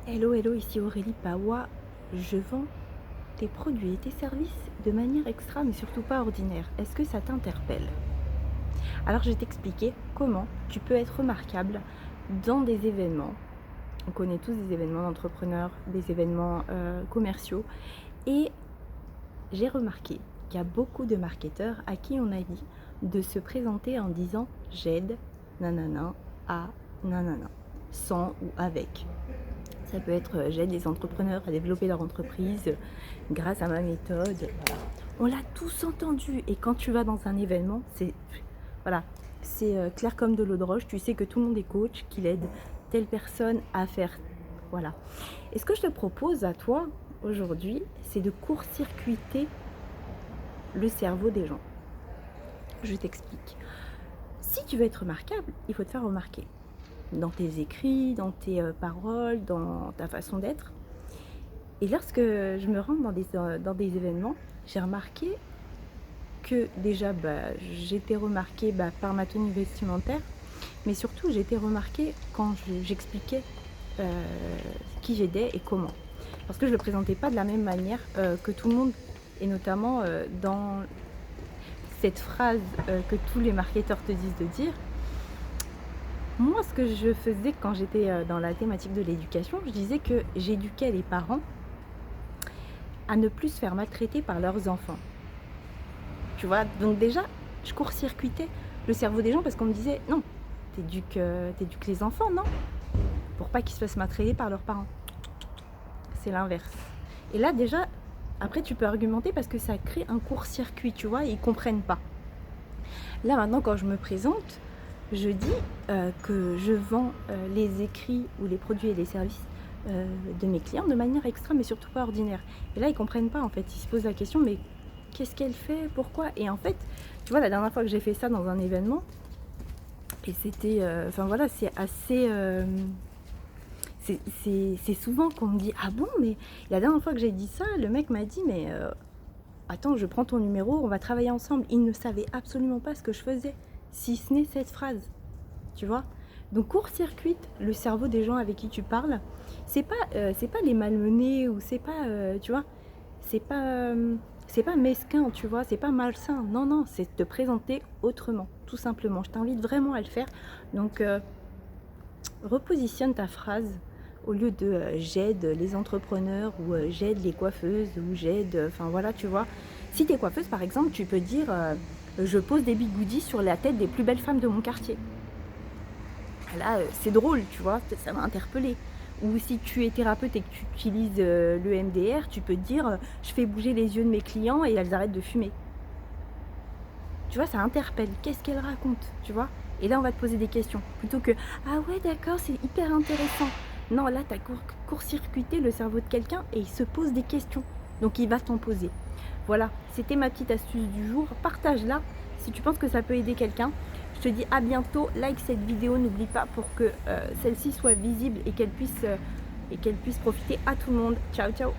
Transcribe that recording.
Hello, hello, ici Aurélie Pawa. Je vends tes produits et tes services de manière extra, mais surtout pas ordinaire. Est-ce que ça t'interpelle? Alors, je vais t'expliquer comment tu peux être remarquable dans des événements. On connaît tous des événements d'entrepreneurs, des événements commerciaux. Et j'ai remarqué qu'il y a beaucoup de marketeurs à qui on a dit de se présenter en disant j'aide nanana à nanana, sans ou avec. Ça peut être j'aide les entrepreneurs à développer leur entreprise grâce à ma méthode. Voilà. On l'a tous entendu. Et quand tu vas dans un événement, voilà, c'est clair comme de l'eau de roche. Tu sais que tout le monde est coach, qu'il aide telle personne à faire. Voilà. Et ce que je te propose à toi aujourd'hui, c'est de court-circuiter le cerveau des gens. Je t'explique. Si tu veux être remarquable, il faut te faire remarquer dans tes écrits, dans tes paroles, dans ta façon d'être. Et lorsque je me rends dans des événements, j'ai remarqué que déjà j'étais remarquée par ma tenue vestimentaire, mais surtout j'ai été remarquée quand j'expliquais qui j'étais et comment. Parce que je ne le présentais pas de la même manière que tout le monde, et notamment dans cette phrase que tous les marketeurs te disent de dire. Moi, ce que je faisais quand j'étais dans la thématique de l'éducation, je disais que j'éduquais les parents à ne plus se faire maltraiter par leurs enfants. Tu vois, donc déjà, je court-circuitais le cerveau des gens parce qu'on me disait non, t'éduques les enfants, non, pour pas qu'ils se fassent maltraiter par leurs parents. C'est l'inverse. Et là, déjà, après, tu peux argumenter parce que ça crée un court-circuit, tu vois, et ils comprennent pas. Là, maintenant, quand je me présente, je dis que je vends les écrits ou les produits et les services de mes clients de manière extra, mais surtout pas ordinaire. Et là, ils comprennent pas, en fait. Ils se posent la question, mais qu'est-ce qu'elle fait? Pourquoi? Et en fait, tu vois, la dernière fois que j'ai fait ça dans un événement, et c'était... Enfin voilà, c'est assez... c'est souvent qu'on me dit « Ah bon, mais la dernière fois que j'ai dit ça, le mec m'a dit « Mais attends, je prends ton numéro, on va travailler ensemble. » Il ne savait absolument pas ce que je faisais, si ce n'est cette phrase. Tu vois? Donc court-circuite le cerveau des gens avec qui tu parles. C'est pas les malmener ou c'est pas tu vois, c'est pas mesquin, tu vois, c'est pas malsain. Non non, c'est te présenter autrement, tout simplement. Je t'invite vraiment à le faire. Donc repositionne ta phrase au lieu de j'aide les entrepreneurs ou j'aide les coiffeuses ou j'aide enfin voilà, tu vois. Si t'es coiffeuse par exemple, tu peux dire je pose des bigoudis sur la tête des plus belles femmes de mon quartier. Là, c'est drôle, tu vois, ça m'a interpellée. Ou si tu es thérapeute et que tu utilises le MDR, tu peux te dire je fais bouger les yeux de mes clients et elles arrêtent de fumer. Tu vois, ça interpelle. Qu'est-ce qu'elle raconte, tu vois? Et là, on va te poser des questions. Plutôt que ah ouais, d'accord, c'est hyper intéressant. Non, là, tu as court-circuité le cerveau de quelqu'un et il se pose des questions. Donc, il va t'en poser. Voilà, c'était ma petite astuce du jour. Partage-la si tu penses que ça peut aider quelqu'un. Je te dis à bientôt. Like cette vidéo, n'oublie pas pour que celle-ci soit visible et qu'elle puisse profiter à tout le monde. Ciao, ciao.